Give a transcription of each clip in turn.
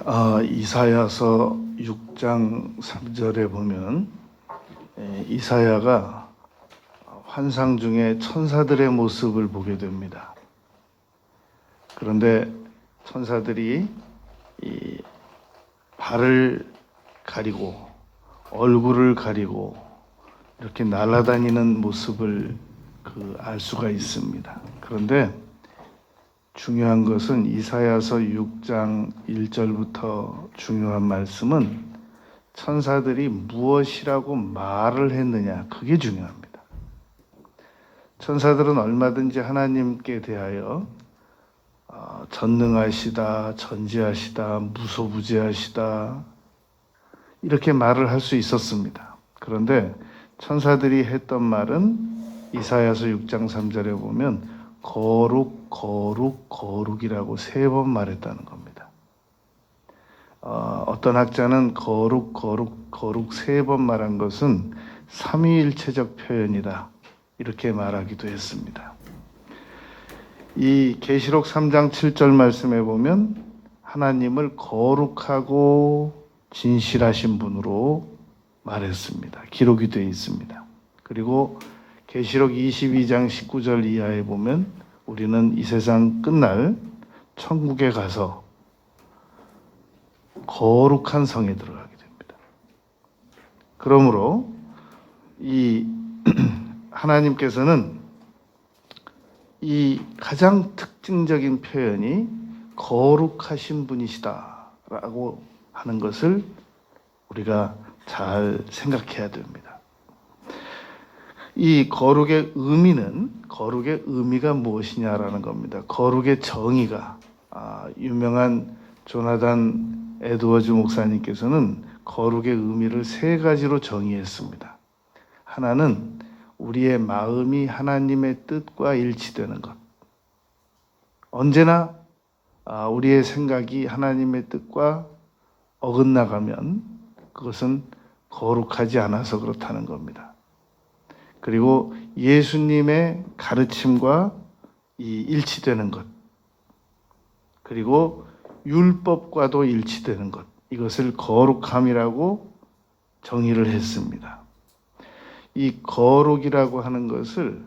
이사야서 6장 3절에 보면 이사야가 환상 중에 천사들의 모습을 보게 됩니다. 그런데 천사들이 이 발을 가리고 얼굴을 가리고 이렇게 날아다니는 모습을 알 수가 있습니다. 그런데 중요한 것은 이사야서 6장 1절부터 중요한 말씀은 천사들이 무엇이라고 말을 했느냐, 그게 중요합니다. 천사들은 얼마든지 하나님께 대하여 전능하시다, 전지하시다, 무소부재하시다 이렇게 말을 할 수 있었습니다. 그런데 천사들이 했던 말은 이사야서 6장 3절에 보면 거룩, 거룩, 거룩이라고 3번 말했다는 겁니다. 어떤 학자는 거룩, 거룩, 거룩 3번 말한 것은 삼위일체적 표현이다 이렇게 말하기도 했습니다. 이 계시록 3장 7절 말씀에 보면 하나님을 거룩하고 진실하신 분으로 말했습니다. 기록이 되어 있습니다. 그리고 계시록 22장 19절 이하에 보면 우리는 이 세상 끝날 천국에 가서 거룩한 성에 들어가게 됩니다. 그러므로 이 하나님께서는 이 가장 특징적인 표현이 거룩하신 분이시다라고 하는 것을 우리가 잘 생각해야 됩니다. 이 거룩의 의미가 무엇이냐라는 겁니다. 거룩의 정의가 유명한 조나단 에드워즈 목사님께서는 거룩의 의미를 3가지로 정의했습니다. 하나는 우리의 마음이 하나님의 뜻과 일치되는 것. 언제나 우리의 생각이 하나님의 뜻과 어긋나가면 그것은 거룩하지 않아서 그렇다는 겁니다. 그리고 예수님의 가르침과 일치되는 것, 그리고 율법과도 일치되는 것, 이것을 거룩함이라고 정의를 했습니다. 이 거룩이라고 하는 것을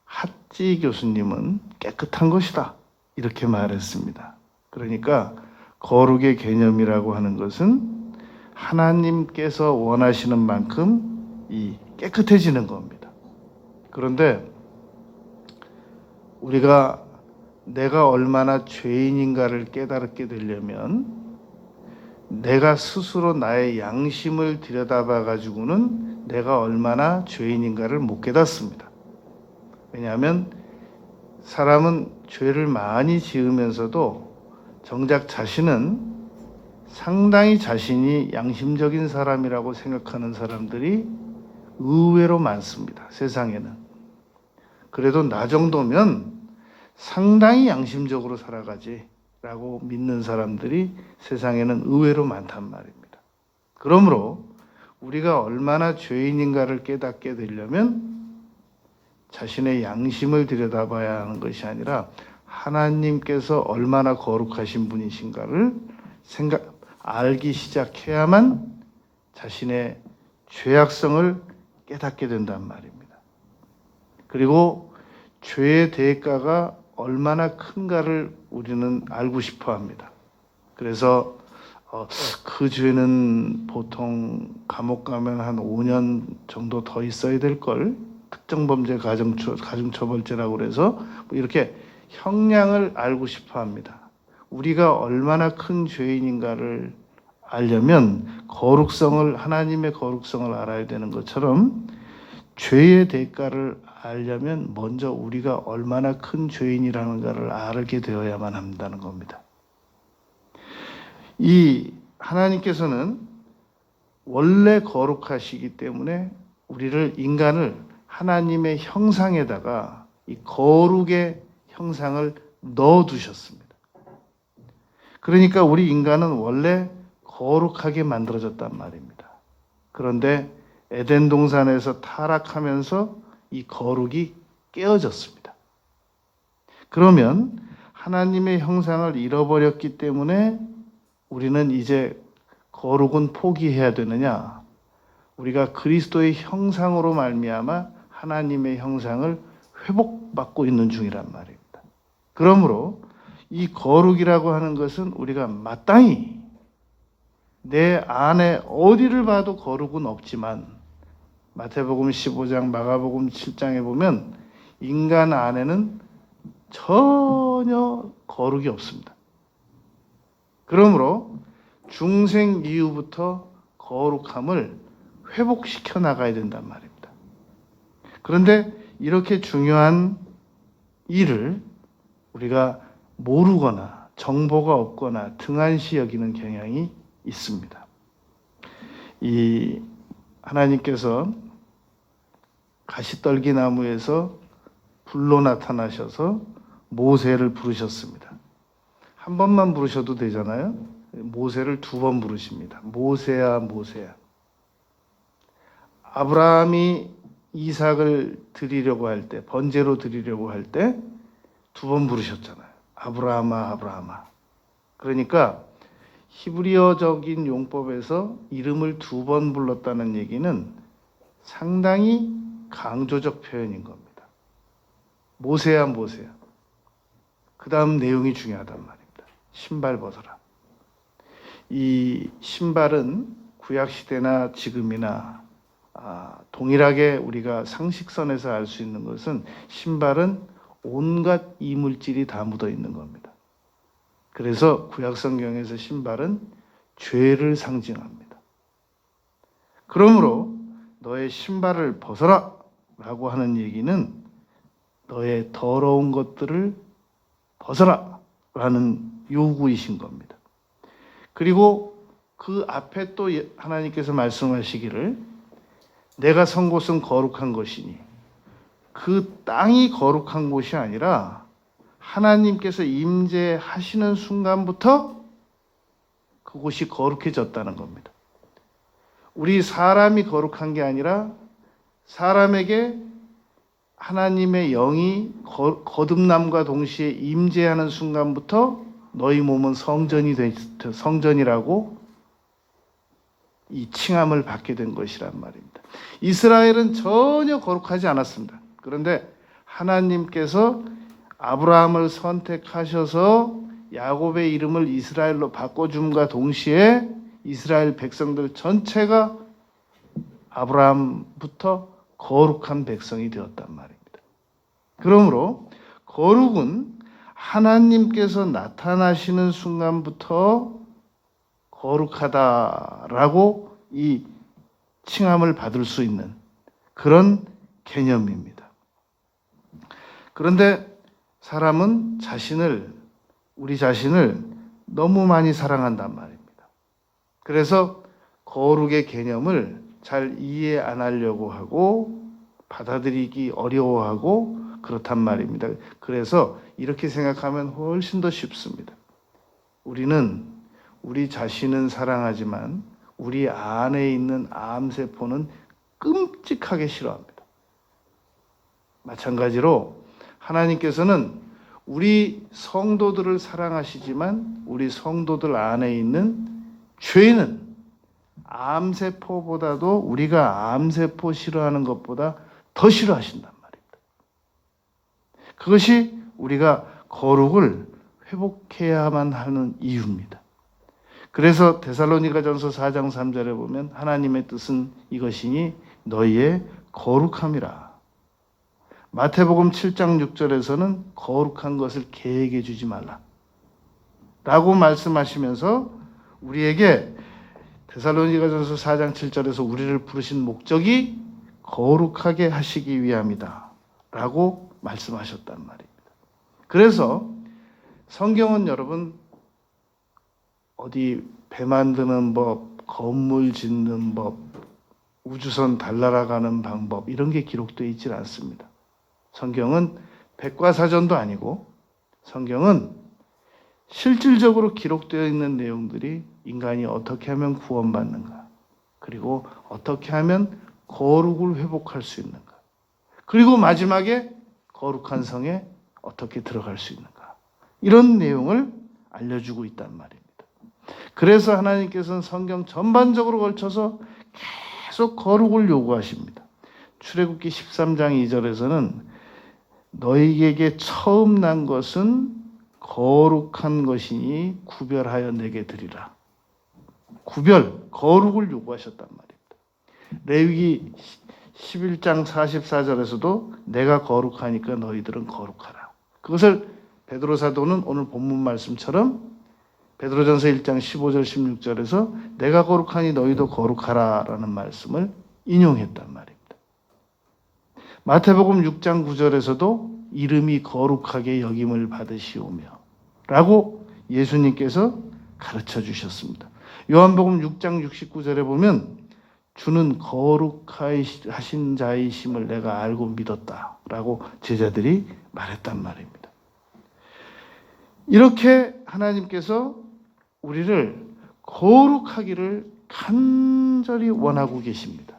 핫지 교수님은 깨끗한 것이다 이렇게 말했습니다. 그러니까 거룩의 개념이라고 하는 것은 하나님께서 원하시는 만큼 깨끗해지는 겁니다. 그런데 우리가 내가 얼마나 죄인인가를 깨닫게 되려면 내가 스스로 나의 양심을 들여다봐 가지고는 내가 얼마나 죄인인가를 못 깨닫습니다. 왜냐하면 사람은 죄를 많이 지으면서도 정작 자신은 상당히 자신이 양심적인 사람이라고 생각하는 사람들이 의외로 많습니다. 세상에는. 그래도 나 정도면 상당히 양심적으로 살아가지라고 믿는 사람들이 세상에는 의외로 많단 말입니다. 그러므로 우리가 얼마나 죄인인가를 깨닫게 되려면 자신의 양심을 들여다봐야 하는 것이 아니라 하나님께서 얼마나 거룩하신 분이신가를 알기 시작해야만 자신의 죄악성을 깨닫게 된단 말입니다. 그리고 죄의 대가가 얼마나 큰가를 우리는 알고 싶어 합니다. 그래서 그 죄는 보통 감옥 가면 한 5년 정도 더 있어야 될 걸, 특정범죄 가중처벌죄라고 그래서 이렇게 형량을 알고 싶어 합니다. 우리가 얼마나 큰 죄인인가를 알려면 하나님의 거룩성을 알아야 되는 것처럼 죄의 대가를 알려면 먼저 우리가 얼마나 큰 죄인이라는가를 알게 되어야만 한다는 겁니다. 이 하나님께서는 원래 거룩하시기 때문에 인간을 하나님의 형상에다가 이 거룩의 형상을 넣어두셨습니다. 그러니까 우리 인간은 원래 거룩하게 만들어졌단 말입니다. 그런데 에덴 동산에서 타락하면서 이 거룩이 깨어졌습니다. 그러면 하나님의 형상을 잃어버렸기 때문에 우리는 이제 거룩은 포기해야 되느냐? 우리가 그리스도의 형상으로 말미암아 하나님의 형상을 회복받고 있는 중이란 말입니다. 그러므로 이 거룩이라고 하는 것은 우리가 마땅히 내 안에 어디를 봐도 거룩은 없지만 마태복음 15장, 마가복음 7장에 보면 인간 안에는 전혀 거룩이 없습니다. 그러므로 중생 이후부터 거룩함을 회복시켜 나가야 된단 말입니다. 그런데 이렇게 중요한 일을 우리가 모르거나 정보가 없거나 등한시 여기는 경향이 있습니다. 이 하나님께서 가시떨기 나무에서 불로 나타나셔서 모세를 부르셨습니다. 한 번만 부르셔도 되잖아요. 모세를 2번 부르십니다. 모세야, 모세야. 아브라함이 이삭을 드리려고 할 때, 번제로 드리려고 할 때 2번 부르셨잖아요. 아브라함아, 아브라함아. 그러니까 히브리어적인 용법에서 이름을 2번 불렀다는 얘기는 상당히 강조적 표현인 겁니다. 모세야, 모세야. 그 다음 내용이 중요하단 말입니다. 신발 벗어라. 이 신발은 구약시대나 지금이나 동일하게 우리가 상식선에서 알 수 있는 것은 신발은 온갖 이물질이 다 묻어 있는 겁니다. 그래서 구약성경에서 신발은 죄를 상징합니다. 그러므로 너의 신발을 벗어라 라고 하는 얘기는 너의 더러운 것들을 벗어라 라는 요구이신 겁니다. 그리고 그 앞에 또 하나님께서 말씀하시기를 내가 선 곳은 거룩한 것이니 그 땅이 거룩한 곳이 아니라 하나님께서 임재하시는 순간부터 그곳이 거룩해졌다는 겁니다. 우리 사람이 거룩한 게 아니라 사람에게 하나님의 영이 거듭남과 동시에 임재하는 순간부터 너희 몸은 성전이라고 이 칭함을 받게 된 것이란 말입니다. 이스라엘은 전혀 거룩하지 않았습니다. 그런데 하나님께서 아브라함을 선택하셔서 야곱의 이름을 이스라엘로 바꿔줌과 동시에 이스라엘 백성들 전체가 아브라함부터 거룩한 백성이 되었단 말입니다. 그러므로 거룩은 하나님께서 나타나시는 순간부터 거룩하다라고 이 칭함을 받을 수 있는 그런 개념입니다. 그런데 사람은 우리 자신을 너무 많이 사랑한단 말입니다. 그래서 거룩의 개념을 잘 이해 안 하려고 하고 받아들이기 어려워하고 그렇단 말입니다. 그래서 이렇게 생각하면 훨씬 더 쉽습니다. 우리는 우리 자신은 사랑하지만 우리 안에 있는 암세포는 끔찍하게 싫어합니다. 마찬가지로 하나님께서는 우리 성도들을 사랑하시지만 우리 성도들 안에 있는 죄는 암세포보다도 우리가 암세포 싫어하는 것보다 더 싫어하신단 말입니다. 그것이 우리가 거룩을 회복해야만 하는 이유입니다. 그래서 데살로니가전서 4장 3절에 보면 하나님의 뜻은 이것이니 너희의 거룩함이라. 마태복음 7장 6절에서는 거룩한 것을 계획해 주지 말라 라고 말씀하시면서 우리에게 데살로니가전서 4장 7절에서 우리를 부르신 목적이 거룩하게 하시기 위함이다 라고 말씀하셨단 말입니다. 그래서 성경은 여러분 어디 배 만드는 법, 건물 짓는 법, 우주선 달날아가는 방법 이런 게 기록되어 있지 않습니다. 성경은 백과사전도 아니고 성경은 실질적으로 기록되어 있는 내용들이 인간이 어떻게 하면 구원받는가, 그리고 어떻게 하면 거룩을 회복할 수 있는가, 그리고 마지막에 거룩한 성에 어떻게 들어갈 수 있는가, 이런 내용을 알려주고 있단 말입니다. 그래서 하나님께서는 성경 전반적으로 걸쳐서 계속 거룩을 요구하십니다. 출애굽기 13장 2절에서는 너희에게 처음 난 것은 거룩한 것이니 구별하여 내게 드리라. 거룩을 요구하셨단 말입니다. 레위기 11장 44절에서도 내가 거룩하니까 너희들은 거룩하라. 그것을 베드로 사도는 오늘 본문 말씀처럼 베드로전서 1장 15절 16절에서 내가 거룩하니 너희도 거룩하라라는 말씀을 인용했단 말입니다. 마태복음 6장 9절에서도 이름이 거룩하게 여김을 받으시오며 라고 예수님께서 가르쳐 주셨습니다. 요한복음 6장 69절에 보면 주는 거룩하신 자이심을 내가 알고 믿었다 라고 제자들이 말했단 말입니다. 이렇게 하나님께서 우리를 거룩하기를 간절히 원하고 계십니다.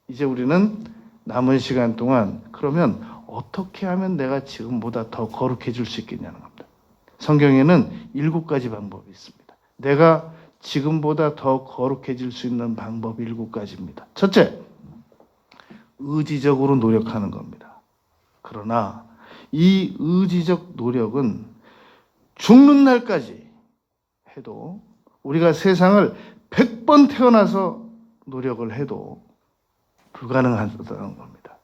이제 우리는 남은 시간 동안 그러면 어떻게 하면 내가 지금보다 더 거룩해질 수 있겠냐는 겁니다. 성경에는 7가지 방법이 있습니다. 내가 지금보다 더 거룩해질 수 있는 방법 7가지입니다. 첫째, 의지적으로 노력하는 겁니다. 그러나 이 의지적 노력은 죽는 날까지 해도 우리가 세상을 100번 태어나서 노력을 해도 불가능하다는 겁니다.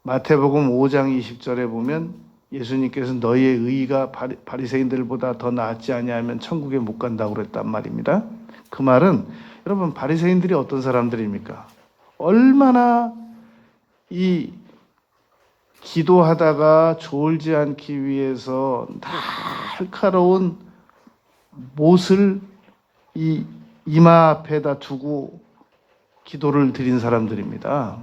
마태복음 5장 20절에 보면 예수님께서 너희의 의의가 바리새인들보다 더 낫지 아니하면 천국에 못 간다고 그랬단 말입니다. 그 말은 여러분 바리새인들이 어떤 사람들입니까? 얼마나 이 기도하다가 졸지 않기 위해서 날카로운 못을 이 이마 앞에다 두고 기도를 드린 사람들입니다.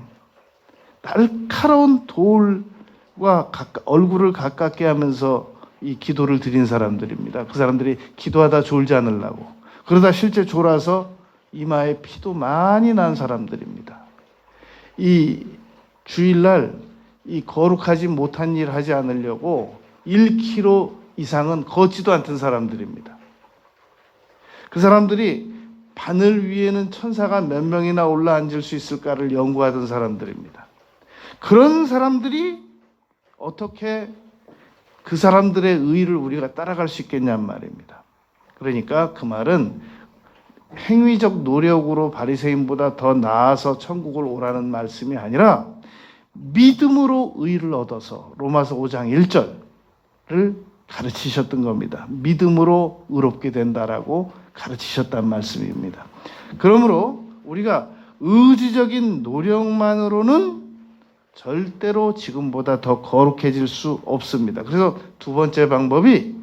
날카로운 돌과 얼굴을 가깝게 하면서 이 기도를 드린 사람들입니다. 그 사람들이 기도하다 졸지 않으려고. 그러다 실제 졸아서 이마에 피도 많이 난 사람들입니다. 이 주일날 이 거룩하지 못한 일 하지 않으려고 1km 이상은 걷지도 않던 사람들입니다. 그 사람들이 바늘 위에는 천사가 몇 명이나 올라앉을 수 있을까를 연구하던 사람들입니다. 그런 사람들이 어떻게 그 사람들의 의의를 우리가 따라갈 수 있겠냔 말입니다. 그러니까 그 말은 행위적 노력으로 바리새인보다 더 나아서 천국을 오라는 말씀이 아니라 믿음으로 의의를 얻어서 로마서 5장 1절을 가르치셨던 겁니다. 믿음으로 의롭게 된다라고 가르치셨단 말씀입니다. 그러므로 우리가 의지적인 노력만으로는 절대로 지금보다 더 거룩해질 수 없습니다. 그래서 두 번째 방법이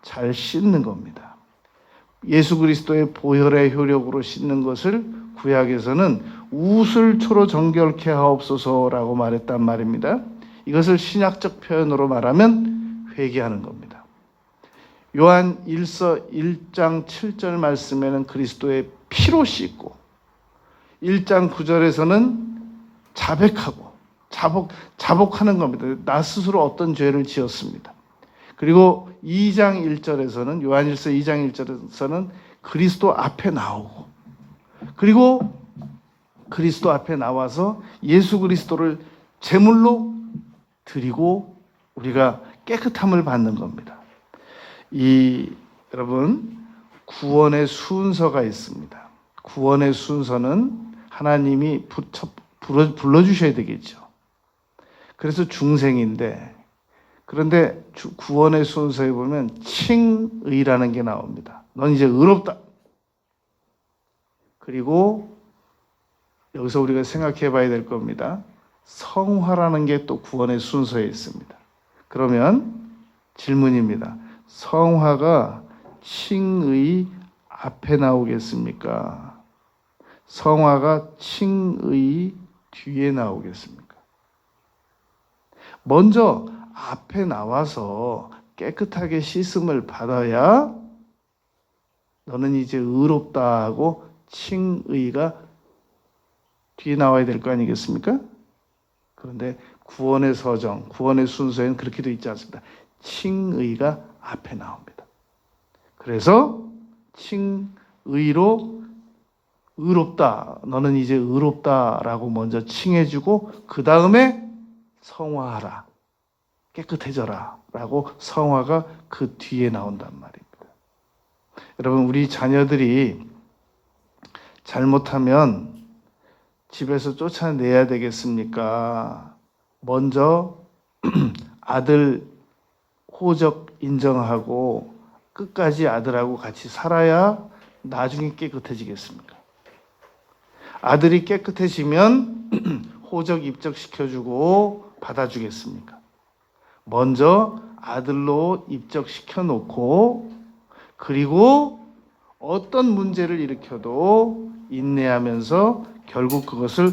잘 씻는 겁니다. 예수 그리스도의 보혈의 효력으로 씻는 것을 구약에서는 우슬초로 정결케 하옵소서라고 말했단 말입니다. 이것을 신약적 표현으로 말하면 회개하는 겁니다. 요한 1서 1장 7절 말씀에는 그리스도의 피로 씻고 1장 9절에서는 자백하고 자복하는 겁니다. 나 스스로 어떤 죄를 지었습니다. 그리고 2장 1절에서는 요한일서 2장 1절에서는 그리스도 앞에 나오고 그리고 그리스도 앞에 나와서 예수 그리스도를 제물로 드리고 우리가 깨끗함을 받는 겁니다. 여러분 구원의 순서가 있습니다. 구원의 순서는 하나님이 불러주셔야 되겠죠. 그래서 중생인데 그런데 구원의 순서에 보면 칭의라는 게 나옵니다. 넌 이제 의롭다. 그리고 여기서 우리가 생각해 봐야 될 겁니다. 성화라는 게 또 구원의 순서에 있습니다. 그러면 질문입니다. 성화가 칭의 앞에 나오겠습니까? 성화가 칭의 뒤에 나오겠습니까? 먼저 앞에 나와서 깨끗하게 씻음을 받아야 너는 이제 의롭다 하고 칭의가 뒤에 나와야 될 거 아니겠습니까? 그런데 구원의 서정, 구원의 순서에는 그렇게 되어 있지 않습니다. 칭의가 앞에 나옵니다. 그래서 칭의로 의롭다. 너는 이제 의롭다라고 먼저 칭해주고 그 다음에 성화하라. 깨끗해져라. 라고 성화가 그 뒤에 나온단 말입니다. 여러분, 우리 자녀들이 잘못하면 집에서 쫓아내야 되겠습니까? 먼저 아들 호적 인정하고 끝까지 아들하고 같이 살아야 나중에 깨끗해지겠습니까? 아들이 깨끗해지면 호적 입적시켜주고 받아주겠습니까? 먼저 아들로 입적시켜 놓고 그리고 어떤 문제를 일으켜도 인내하면서 결국 그것을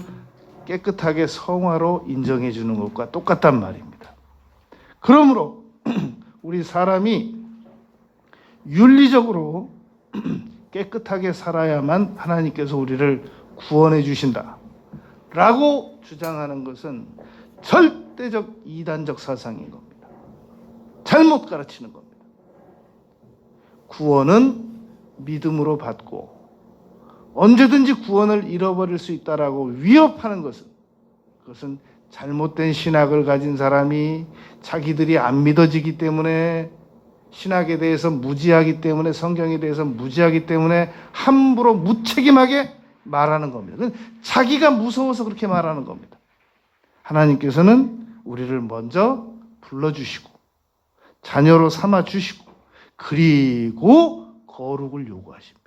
깨끗하게 성화로 인정해 주는 것과 똑같단 말입니다. 그러므로 우리 사람이 윤리적으로 깨끗하게 살아야만 하나님께서 우리를 구원해 주신다 라고 주장하는 것은 절대적 이단적 사상인 겁니다. 잘못 가르치는 겁니다. 구원은 믿음으로 받고 언제든지 구원을 잃어버릴 수 있다라고 위협하는 것은 그것은 잘못된 신학을 가진 사람이 자기들이 안 믿어지기 때문에 신학에 대해서 무지하기 때문에 성경에 대해서 무지하기 때문에 함부로 무책임하게 말하는 겁니다. 자기가 무서워서 그렇게 말하는 겁니다. 하나님께서는 우리를 먼저 불러주시고 자녀로 삼아주시고 그리고 거룩을 요구하십니다.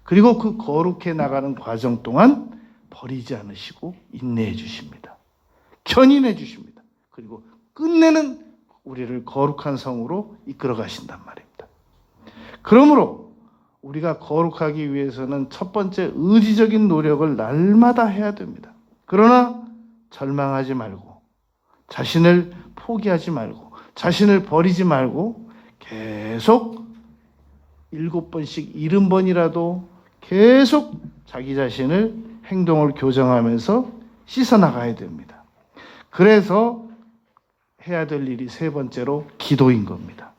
그리고 그 거룩해 나가는 과정 동안 버리지 않으시고 인내해 주십니다. 견인해 주십니다. 그리고 끝내는 우리를 거룩한 성으로 이끌어 가신단 말입니다. 그러므로 우리가 거룩하기 위해서는 첫 번째 의지적인 노력을 날마다 해야 됩니다. 그러나 절망하지 말고 자신을 포기하지 말고 자신을 버리지 말고 계속 7번씩 70번이라도 계속 자기 자신을 행동을 교정하면서 씻어나가야 됩니다. 그래서 해야 될 일이 세 번째로 기도인 겁니다.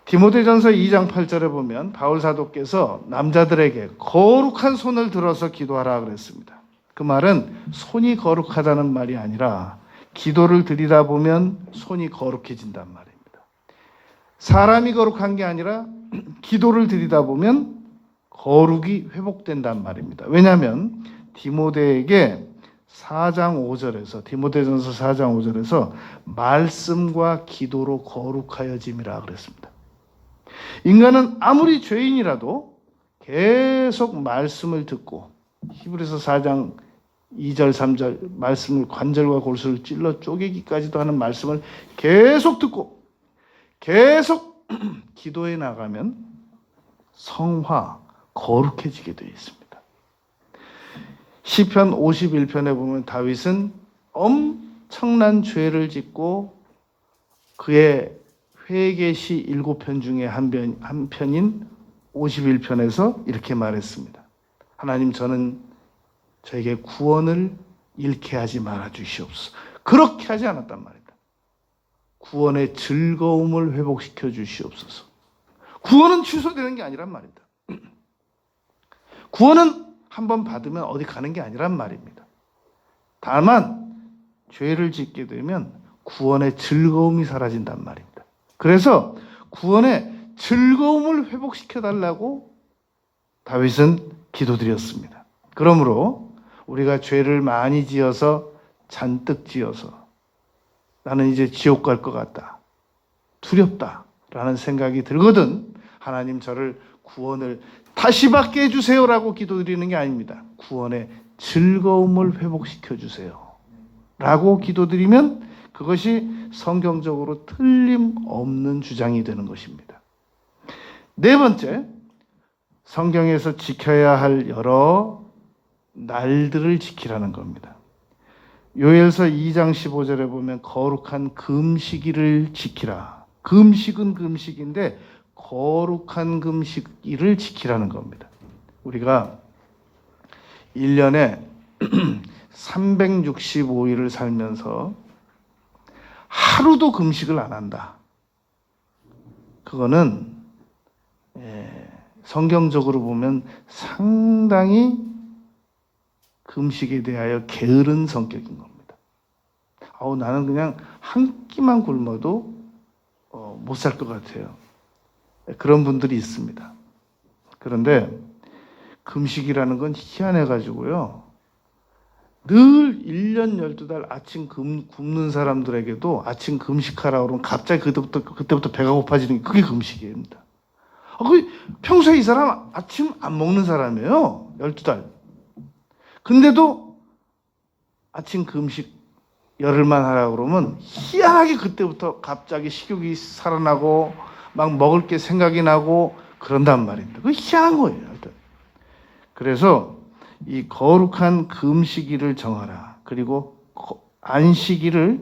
디모데전서 2장 8절에 보면 바울 사도께서 남자들에게 거룩한 손을 들어서 기도하라 그랬습니다. 그 말은 손이 거룩하다는 말이 아니라 기도를 드리다 보면 손이 거룩해진단 말입니다. 사람이 거룩한 게 아니라 기도를 드리다 보면 거룩이 회복된단 말입니다. 왜냐하면 디모데에게 4장 5절에서 디모데전서 4장 5절에서 말씀과 기도로 거룩하여짐이라 그랬습니다. 인간은 아무리 죄인이라도 계속 말씀을 듣고 히브리서 4장 2절 3절 말씀을 관절과 골수를 찔러 쪼개기까지도 하는 말씀을 계속 듣고 계속 기도해 나가면 성화, 거룩해지게 되어 있습니다. 시편 51편에 보면 다윗은 엄청난 죄를 짓고 그의 회개시 7편 중에 한 편인 51편에서 이렇게 말했습니다. 하나님, 저는 저에게 구원을 잃게 하지 말아 주시옵소서. 그렇게 하지 않았단 말입니다. 구원의 즐거움을 회복시켜 주시옵소서. 구원은 취소되는 게 아니란 말입니다. 구원은 한번 받으면 어디 가는 게 아니란 말입니다. 다만 죄를 짓게 되면 구원의 즐거움이 사라진단 말입니다. 그래서 구원의 즐거움을 회복시켜 달라고 다윗은 기도드렸습니다. 그러므로 우리가 죄를 많이 지어서 잔뜩 지어서 나는 이제 지옥 갈 것 같다, 두렵다라는 생각이 들거든 하나님 저를 구원을 다시 받게 해주세요라고 기도드리는 게 아닙니다. 구원의 즐거움을 회복시켜 주세요 라고 기도드리면 그것이 성경적으로 틀림없는 주장이 되는 것입니다. 네 번째, 성경에서 지켜야 할 여러 날들을 지키라는 겁니다. 요엘서 2장 15절에 보면 거룩한 금식일을 지키라. 금식은 금식인데 거룩한 금식일을 지키라는 겁니다. 우리가 1년에 365일을 살면서 하루도 금식을 안 한다. 그거는 성경적으로 보면 상당히 금식에 대하여 게으른 성격인 겁니다. 나는 그냥 한 끼만 굶어도 못 살 것 같아요. 그런 분들이 있습니다. 그런데 금식이라는 건 희한해가지고요. 늘 1년 12달 아침 굶는 사람들에게도 아침 금식하라고 그러면 갑자기 그때부터 배가 고파지는 게 그게 금식입니다. 평소에 이 사람 아침 안 먹는 사람이에요. 12달. 근데도 아침 금식 열흘만 하라고 그러면 희한하게 그때부터 갑자기 식욕이 살아나고 막 먹을 게 생각이 나고 그런단 말입니다. 그게 희한한 거예요. 그래서 이 거룩한 금식일을 정하라. 그리고 안식일을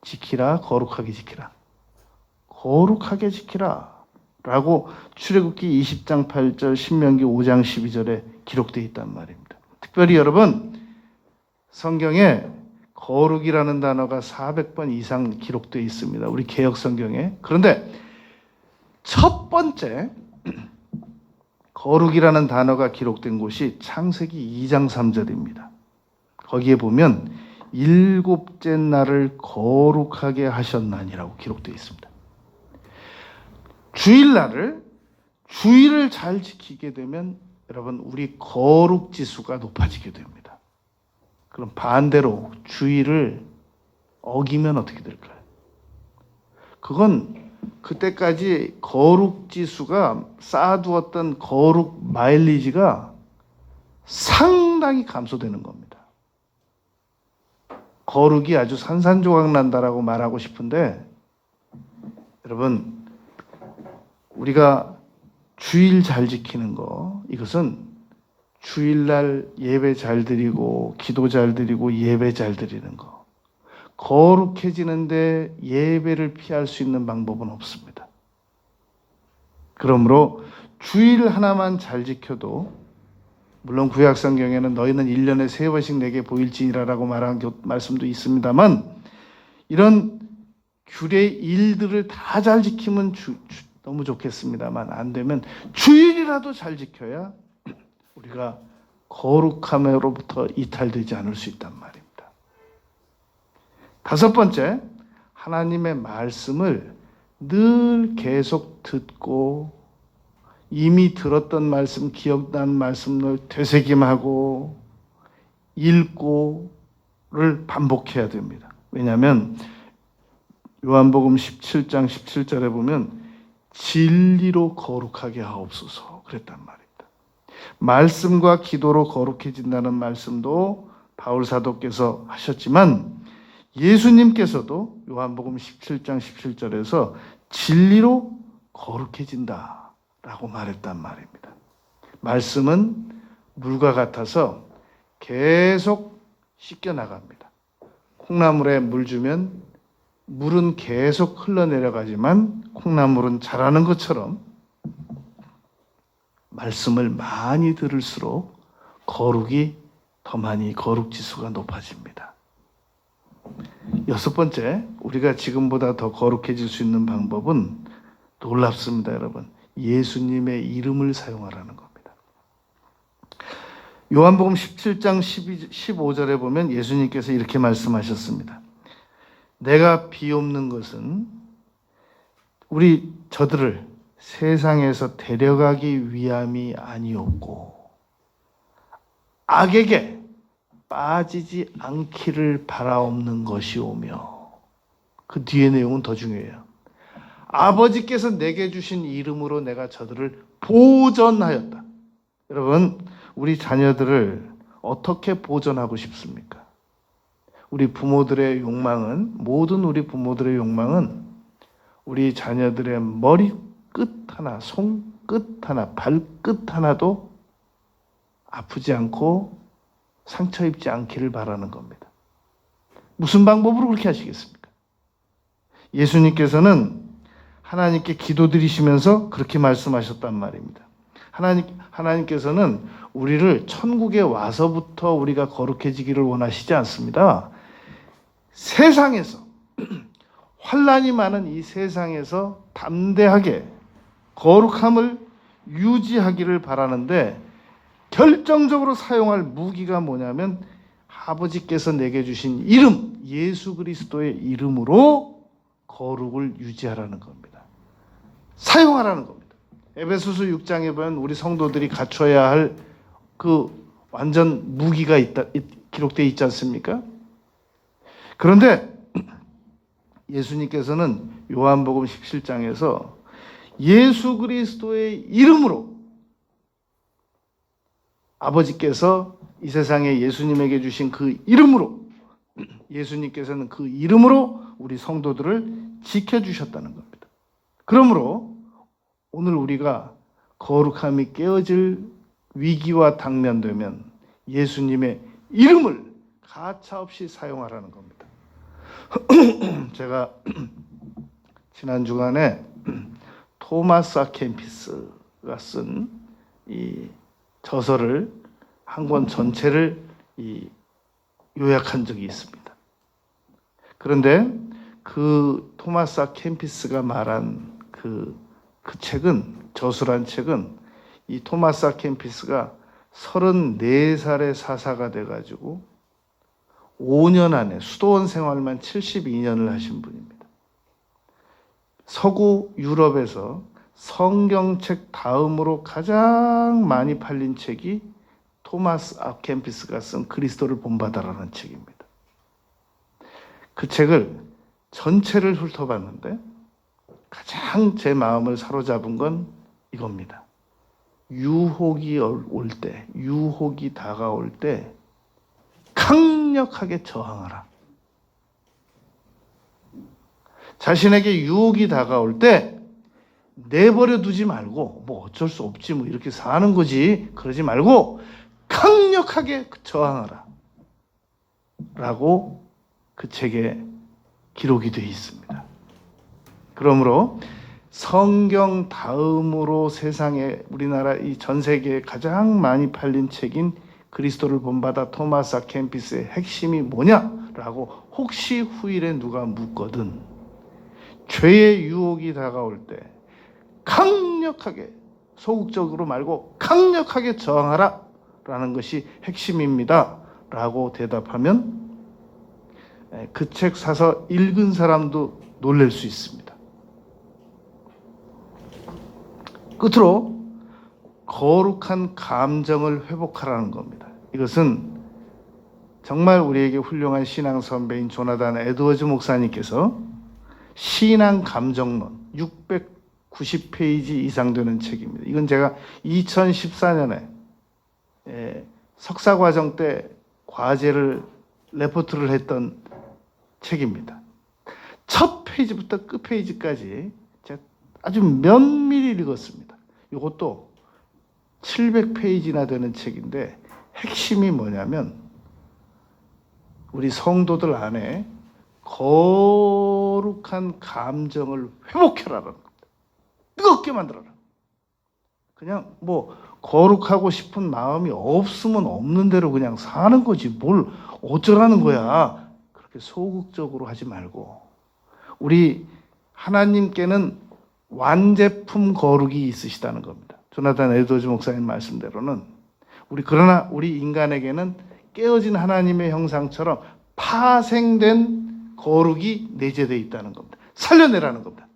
지키라. 거룩하게 지키라. 거룩하게 지키라. 라고 출애굽기 20장 8절, 신명기 5장 12절에 기록되어 있단 말입니다. 특별히 여러분, 성경에 거룩이라는 단어가 400번 이상 기록되어 있습니다. 우리 개역 성경에. 그런데 첫 번째 거룩이라는 단어가 기록된 곳이 창세기 2장 3절입니다. 거기에 보면 일곱째 날을 거룩하게 하셨나니라고 기록되어 있습니다. 주일을 잘 지키게 되면 여러분 우리 거룩 지수가 높아지게 됩니다. 그럼 반대로 주일을 어기면 어떻게 될까요? 그건 그때까지 거룩 지수가 쌓아두었던 거룩 마일리지가 상당히 감소되는 겁니다. 거룩이 아주 산산조각 난다라고 말하고 싶은데 여러분 우리가 주일 잘 지키는 거 이것은 주일날 예배 잘 드리고 기도 잘 드리고 예배 잘 드리는 거 거룩해지는데 예배를 피할 수 있는 방법은 없습니다. 그러므로 주일 하나만 잘 지켜도 물론 구약 성경에는 너희는 1년에 3번씩 내게 보일지니라라고 말한 말씀도 있습니다만 이런 규례 일들을 다 잘 지키면 너무 좋겠습니다만 안 되면 주일이라도 잘 지켜야 우리가 거룩함으로부터 이탈되지 않을 수 있단 말입니다. 다섯 번째, 하나님의 말씀을 늘 계속 듣고 이미 들었던 말씀, 기억난 말씀을 되새김하고 읽고를 반복해야 됩니다. 왜냐하면 요한복음 17장 17절에 보면 진리로 거룩하게 하옵소서 그랬단 말입니다. 말씀과 기도로 거룩해진다는 말씀도 바울 사도께서 하셨지만 예수님께서도 요한복음 17장 17절에서 진리로 거룩해진다라고 말했단 말입니다. 말씀은 물과 같아서 계속 씻겨나갑니다. 콩나물에 물 주면 물은 계속 흘러내려가지만 콩나물은 자라는 것처럼 말씀을 많이 들을수록 거룩이 더 많이 거룩지수가 높아집니다. 여섯 번째, 우리가 지금보다 더 거룩해질 수 있는 방법은 놀랍습니다, 여러분. 예수님의 이름을 사용하라는 겁니다. 요한복음 17장 15절에 보면 예수님께서 이렇게 말씀하셨습니다. 내가 비옵는 것은 저들을 세상에서 데려가기 위함이 아니었고 악에게 빠지지 않기를 바라옵는 것이오며 그 뒤의 내용은 더 중요해요. 아버지께서 내게 주신 이름으로 내가 저들을 보전하였다. 여러분, 우리 자녀들을 어떻게 보전하고 싶습니까? 우리 부모들의 욕망은, 모든 우리 부모들의 욕망은 우리 자녀들의 머리끝 하나, 손끝 하나, 발끝 하나도 아프지 않고 상처 입지 않기를 바라는 겁니다. 무슨 방법으로 그렇게 하시겠습니까? 예수님께서는 하나님께 기도드리시면서 그렇게 말씀하셨단 말입니다. 하나님께서는 우리를 천국에 와서부터 우리가 거룩해지기를 원하시지 않습니다. 세상에서 환난이 많은 이 세상에서 담대하게 거룩함을 유지하기를 바라는데 결정적으로 사용할 무기가 뭐냐면 아버지께서 내게 주신 이름, 예수 그리스도의 이름으로 거룩을 유지하라는 겁니다. 사용하라는 겁니다. 에베소서 6장에 보면 우리 성도들이 갖춰야 할 그 완전 무기가 기록되어 있지 않습니까? 그런데 예수님께서는 요한복음 17장에서 예수 그리스도의 이름으로 아버지께서 이 세상에 예수님에게 주신 그 이름으로 예수님께서는 그 이름으로 우리 성도들을 지켜주셨다는 겁니다. 그러므로 오늘 우리가 거룩함이 깨어질 위기와 당면되면 예수님의 이름을 가차없이 사용하라는 겁니다. 제가 지난 주간에 토마스 아 캠피스가 쓴 이 저서를 한 권 전체를 요약한 적이 있습니다. 그런데 그 토마스 아 캠피스가 말한 그 책은, 저수란 책은 이 토마스 아 캠피스가 34살의 사사가 돼가지고 5년 안에 수도원 생활만 72년을 하신 분입니다. 서구 유럽에서 성경책 다음으로 가장 많이 팔린 책이 토마스 아 캠피스가 쓴 그리스도를 본받아라는 책입니다. 그 책을 전체를 훑어봤는데 가장 제 마음을 사로잡은 건 이겁니다. 유혹이 올 때, 유혹이 다가올 때 강력하게 저항하라. 자신에게 유혹이 다가올 때 내버려 두지 말고 뭐 어쩔 수 없지 뭐 이렇게 사는 거지 그러지 말고 강력하게 저항하라 라고 그 책에 기록이 되어 있습니다. 그러므로 성경 다음으로 세상에 우리나라 이 전 세계에 가장 많이 팔린 책인 그리스도를 본받아 토마스 아 캠피스의 핵심이 뭐냐라고 혹시 후일에 누가 묻거든 죄의 유혹이 다가올 때 강력하게 소극적으로 말고 강력하게 저항하라 라는 것이 핵심입니다 라고 대답하면 그 책 사서 읽은 사람도 놀랄 수 있습니다. 끝으로 거룩한 감정을 회복하라는 겁니다. 이것은 정말 우리에게 훌륭한 신앙 선배인 조나단 에드워즈 목사님께서 신앙 감정론 690페이지 이상 되는 책입니다. 이건 제가 2014년에 석사과정 때 과제를 레포트를 했던 책입니다. 첫 페이지부터 끝 페이지까지 제가 아주 면밀히 읽었습니다. 이것도 700페이지나 되는 책인데 핵심이 뭐냐면 우리 성도들 안에 거룩한 감정을 회복해라라는 겁니다. 뜨겁게 만들어라. 그냥 뭐 거룩하고 싶은 마음이 없으면 없는 대로 그냥 사는 거지 뭘 어쩌라는 거야. 그렇게 소극적으로 하지 말고 우리 하나님께는 완제품 거룩이 있으시다는 겁니다. 조나단 에드워즈 목사님 말씀대로는 그러나 우리 인간에게는 깨어진 하나님의 형상처럼 파생된 거룩이 내재되어 있다는 겁니다. 살려내라는 겁니다.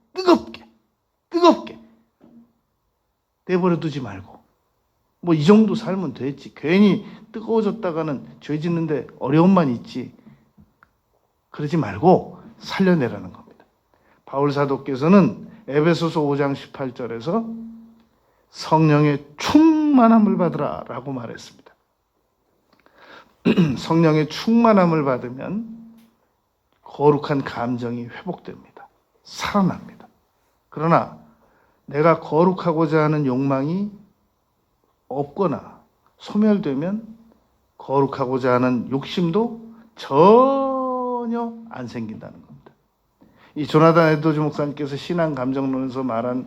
뜨겁게 내버려 두지 말고 뭐 이 정도 살면 됐지. 괜히 뜨거워졌다가는 죄 짓는데 어려움만 있지. 그러지 말고 살려내라는 겁니다. 바울 사도께서는 에베소서 5장 18절에서 성령의 충만함을 받으라 라고 말했습니다. 성령의 충만함을 받으면 거룩한 감정이 회복됩니다. 살아납니다. 그러나 내가 거룩하고자 하는 욕망이 없거나 소멸되면 거룩하고자 하는 욕심도 전혀 안 생긴다는 겁니다. 이 조나단 에드워즈 목사님께서 신앙 감정론에서 말할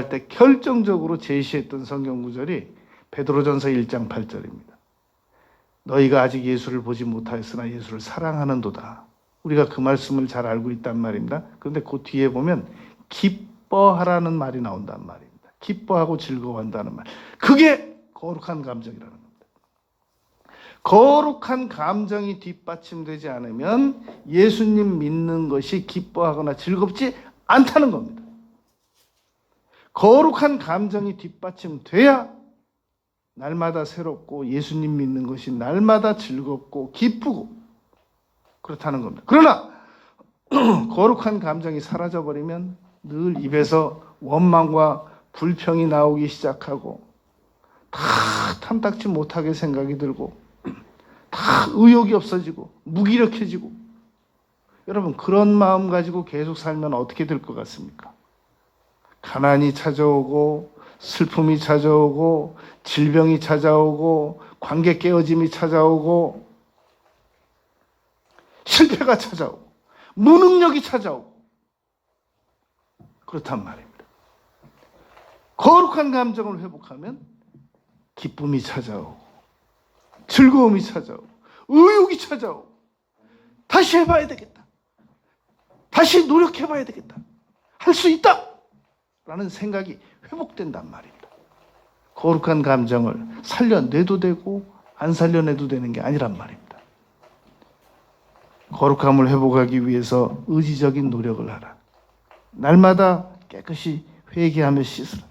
때 결정적으로 제시했던 성경 구절이 베드로전서 1장 8절입니다. 너희가 아직 예수를 보지 못하였으나 예수를 사랑하는도다. 우리가 그 말씀을 잘 알고 있단 말입니다. 그런데 그 뒤에 보면 기뻐하라는 말이 나온단 말입니다. 기뻐하고 즐거워한다는 말. 그게 거룩한 감정이라는 겁니다. 거룩한 감정이 뒷받침되지 않으면 예수님 믿는 것이 기뻐하거나 즐겁지 않다는 겁니다. 거룩한 감정이 뒷받침돼야 날마다 새롭고 예수님 믿는 것이 날마다 즐겁고 기쁘고 그렇다는 겁니다. 그러나 거룩한 감정이 사라져버리면 늘 입에서 원망과 불평이 나오기 시작하고 다 탐탁지 못하게 생각이 들고 다 의욕이 없어지고 무기력해지고, 여러분 그런 마음 가지고 계속 살면 어떻게 될 것 같습니까? 가난이 찾아오고 슬픔이 찾아오고 질병이 찾아오고 관계 깨어짐이 찾아오고 실패가 찾아오고 무능력이 찾아오고 그렇단 말입니다. 거룩한 감정을 회복하면 기쁨이 찾아오고 즐거움이 찾아오고 의욕이 찾아오고 다시 해봐야 되겠다, 다시 노력해봐야 되겠다, 할 수 있다 라는 생각이 회복된단 말입니다. 거룩한 감정을 살려내도 되고 안 살려내도 되는 게 아니란 말입니다. 거룩함을 회복하기 위해서 의지적인 노력을 하라. 날마다 깨끗이 회개하며 씻으라.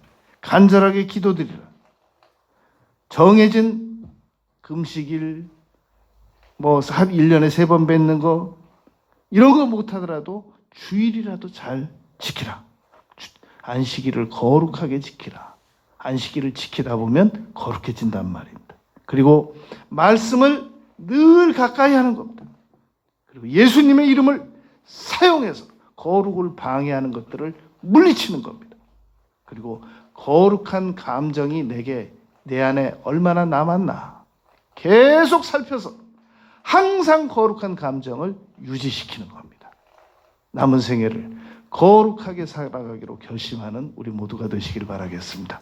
간절하게 기도드리라. 정해진 금식일, 1년에 3번 뱉는 거, 이런 거 못하더라도 주일이라도 잘 지키라. 안식일을 거룩하게 지키라. 안식일을 지키다 보면 거룩해진단 말입니다. 그리고 말씀을 늘 가까이 하는 겁니다. 그리고 예수님의 이름을 사용해서 거룩을 방해하는 것들을 물리치는 겁니다. 그리고 거룩한 감정이 내 안에 얼마나 남았나 계속 살펴서 항상 거룩한 감정을 유지시키는 겁니다. 남은 생애를 거룩하게 살아가기로 결심하는 우리 모두가 되시길 바라겠습니다.